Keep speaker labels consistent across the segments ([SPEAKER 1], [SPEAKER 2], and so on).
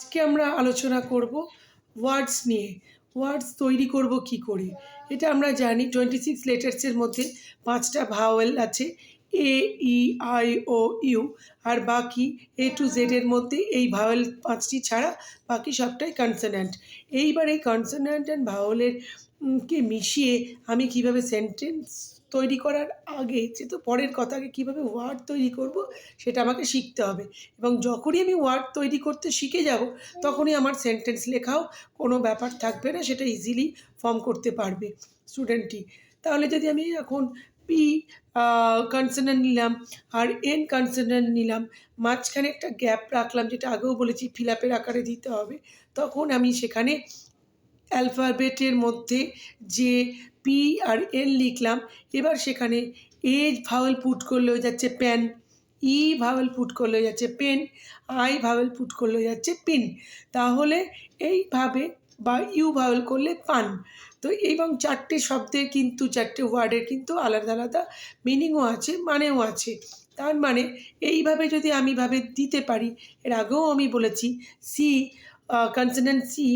[SPEAKER 1] আজকে আমরা আলোচনা করব ওয়ার্ডস নিয়ে। ওয়ার্ডস তৈরি করব কি করে। এটা আমরা জানি 26 লেটার্সের মধ্যে 5টা ভাওয়েল আছে, এ, ই, আই, ও, ইউ। আর বাকি এ টু জেড এর মধ্যে এই ভাওয়েল 5টি ছাড়া বাকি সবটাই কনসোন্যান্ট। এইবার এই কনসোন্যান্ট অ্যান্ড ভাওয়েলের কে মিশিয়ে আমি কিভাবে সেন্টেন্স তৈরি করার আগে, যেহেতু পরের কথা, আগে কীভাবে ওয়ার্ড তৈরি করব সেটা আমাকে শিখতে হবে। এবং যখনই আমি ওয়ার্ড তৈরি করতে শিখে যাব তখনই আমার সেন্টেন্স লেখাও কোনো ব্যাপার থাকবে না, সেটা ইজিলি ফর্ম করতে পারবে স্টুডেন্টই। তাহলে যদি আমি এখন পি কনসোন্যান্ট নিলাম আর এন কনসোন্যান্ট নিলাম, মাঝখানে একটা গ্যাপ রাখলাম, যেটা আগেও বলেছি ফিল আপের আকারে দিতে হবে, তখন আমি সেখানে অ্যালফাবেটের মধ্যে যে পি আর এন লিখলাম, এবার সেখানে এ ভাওয়েল পুট করলে হয়ে যাচ্ছে প্যান, ই ভাওয়েল পুট করলে হয়ে যাচ্ছে পেন, আই ভাওয়েল পুট করলে হয়ে যাচ্ছে পিন। তাহলে এইভাবে, বা ইউ ভাওয়েল করলে পান। তো এবং 4টে শব্দের কিন্তু 4টে ওয়ার্ডের কিন্তু আলাদা আলাদা মিনিংও আছে, মানেও আছে। তার মানে এইভাবে যদি আমি দিতে পারি, এর আগেও আমি বলেছি C consonant C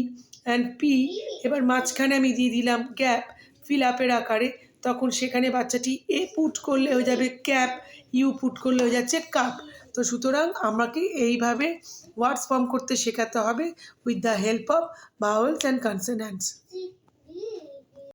[SPEAKER 1] and P, এবার মাঝখানে আমি দিয়ে দিলাম গ্যাপ ফিল আপের আকারে, তখন সেখানে বাচ্চাটি এ পুট করলে হয়ে যাবে ক্যাপ, ইউ পুট করলে হয়ে যাচ্ছে কাপ। তো সুতরাং আমাকে এইভাবে ওয়ার্ডস ফর্ম করতে শেখাতে হবে with the help of vowels and কনসোন্যান্টস।